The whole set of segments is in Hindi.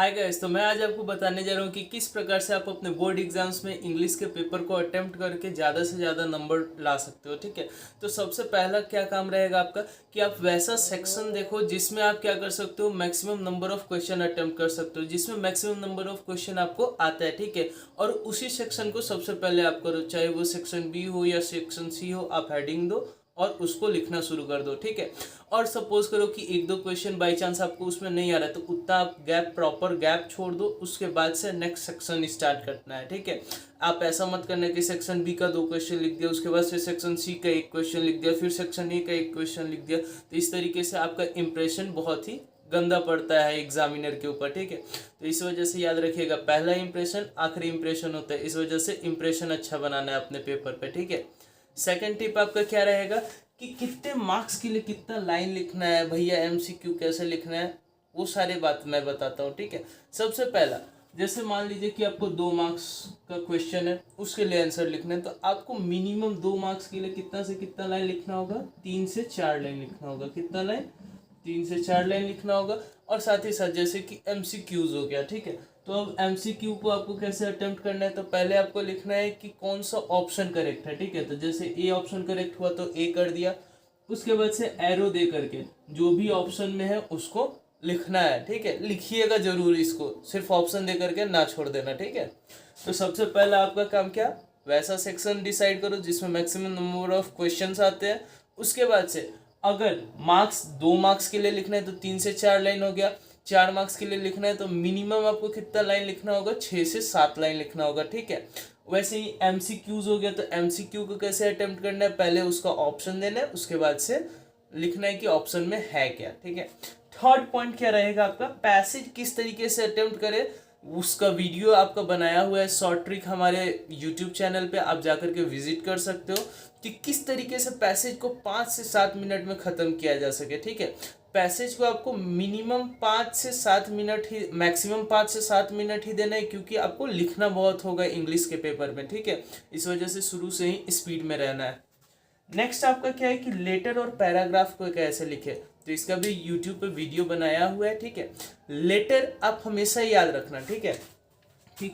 हाय गाइस, तो मैं आज आपको बताने जा रहा हूँ कि किस प्रकार से आप अपने बोर्ड एग्जाम्स में इंग्लिश के पेपर को अटेम्प्ट करके ज़्यादा से ज़्यादा नंबर ला सकते हो। ठीक है, तो सबसे पहला क्या काम रहेगा आपका कि आप वैसा सेक्शन देखो जिसमें आप क्या कर सकते हो, maximum number of question attempt कर सकते हो, जिसमें मैक्सिमम नंबर ऑफ क्वेश्चन आपको आता है। ठीक है, और उसी सेक्शन को सबसे पहले आप करो, चाहे वो सेक्शन बी हो या सेक्शन सी हो, आप हेडिंग दो और उसको लिखना शुरू कर दो। ठीक है, और सपोज करो कि एक दो क्वेश्चन बाई चांस आपको उसमें नहीं आ रहा है, तो उतना आप प्रॉपर गैप छोड़ दो, उसके बाद से नेक्स्ट सेक्शन स्टार्ट करना है। ठीक है, आप ऐसा मत करना कि सेक्शन बी का 2 क्वेश्चन लिख दिया, उसके बाद फिर सेक्शन सी का 1 क्वेश्चन लिख दिया, फिर सेक्शन ए का 1 क्वेश्चन लिख दिया। तो इस तरीके से आपका इंप्रेशन बहुत ही गंदा पड़ता है एग्जामिनर के ऊपर। ठीक है, तो इस वजह से याद रखिएगा, पहला इंप्रेशन आखिरी इंप्रेशन होता है, इस वजह से इंप्रेशन अच्छा बनाना है अपने पेपर पे। ठीक है, सेकंड टिप आपका क्या रहेगा कि कितने मार्क्स के लिए कितना लाइन लिखना है, भैया एमसीक्यू कैसे लिखना है, वो सारी बात मैं बताता हूँ। ठीक है, सबसे पहला, जैसे मान लीजिए कि आपको 2 मार्क्स का क्वेश्चन है, उसके लिए आंसर लिखना है, तो आपको मिनिमम 2 मार्क्स के लिए कितना से कितना लाइन लिखना होगा, 3 से 4 लाइन लिखना होगा। कितना लाइन? 3 से 4 लाइन लिखना होगा। और साथ ही साथ जैसे कि एमसीक्यूज हो गया। ठीक है, तो अब एमसीक्यू को आपको कैसे अटेम्प्ट करना है, तो पहले आपको लिखना है कि कौन सा ऑप्शन करेक्ट है। ठीक है, तो जैसे ए ऑप्शन करेक्ट हुआ तो ए कर दिया, उसके बाद से एरो दे करके जो भी ऑप्शन में है उसको लिखना है। ठीक है, लिखिएगा जरूर, इसको सिर्फ ऑप्शन दे करके ना छोड़ देना। ठीक है, तो सबसे पहला आपका काम क्या, वैसा सेक्शन डिसाइड करो जिसमें मैक्सिमम नंबर ऑफ क्वेश्चंस आते हैं। उसके बाद से अगर मार्क्स 2 मार्क्स के लिए लिखना है तो 3 से 4 लाइन हो गया, 4 मार्क्स के लिए लिखना है तो मिनिमम आपको कितना लाइन लिखना होगा, 6 से 7 लाइन लिखना होगा। ठीक है, वैसे ही एमसीक्यूज हो गया, तो एमसीक्यू को कैसे अटेम्प्ट करना है, पहले उसका ऑप्शन देना है, उसके बाद से लिखना है कि ऑप्शन में है क्या। ठीक है, थर्ड पॉइंट क्या रहेगा आपका, पैसेज किस तरीके से अटेम्प्ट करे, उसका वीडियो आपका बनाया हुआ है, शॉर्ट ट्रिक हमारे यूट्यूब चैनल पे आप जाकर के विजिट कर सकते हो कि किस तरीके से पैसेज को 5 से 7 मिनट में ख़त्म किया जा सके। ठीक है, पैसेज को आपको मिनिमम 5 से 7 मिनट ही, मैक्सिमम 5 से 7 मिनट ही देना है, क्योंकि आपको लिखना बहुत होगा इंग्लिश के पेपर में। ठीक है, इस वजह से शुरू से ही स्पीड में रहना है। नेक्स्ट आपका क्या है कि लेटर और पैराग्राफ को कैसे लिखे, तो इसका भी यूट्यूब पे वीडियो बनाया हुआ है। ठीक है, लेटर आप हमेशा याद रखना। ठीक है, कि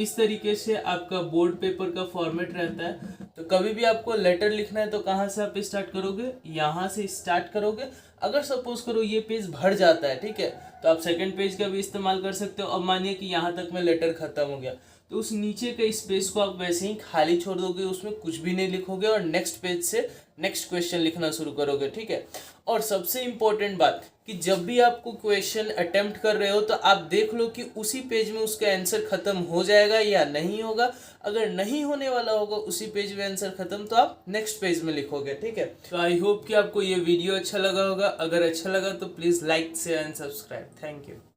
इस तरीके से आपका बोर्ड पेपर का फॉर्मेट रहता है, तो कभी भी आपको लेटर लिखना है तो कहाँ से आप स्टार्ट करोगे, यहाँ से स्टार्ट करोगे। अगर सपोज करो ये पेज भर जाता है, ठीक है, तो आप सेकंड पेज का भी इस्तेमाल कर सकते हो। अब मानिए कि यहाँ तक में लेटर खत्म हो गया, तो उस नीचे के स्पेस को आप वैसे ही खाली छोड़ दोगे, उसमें कुछ भी नहीं लिखोगे और नेक्स्ट पेज से नेक्स्ट क्वेश्चन लिखना शुरू करोगे। ठीक है, और सबसे इम्पोर्टेंट बात कि जब भी आपको क्वेश्चन अटेम्प्ट कर रहे हो तो आप देख लो कि उसी पेज में उसका आंसर खत्म हो जाएगा या नहीं होगा। अगर नहीं होने वाला होगा उसी पेज में आंसर खत्म, तो आप नेक्स्ट पेज में लिखोगे। ठीक है, तो आई होप कि आपको ये वीडियो अच्छा लगा होगा। अगर अच्छा लगा तो please like share and subscribe. Thank you.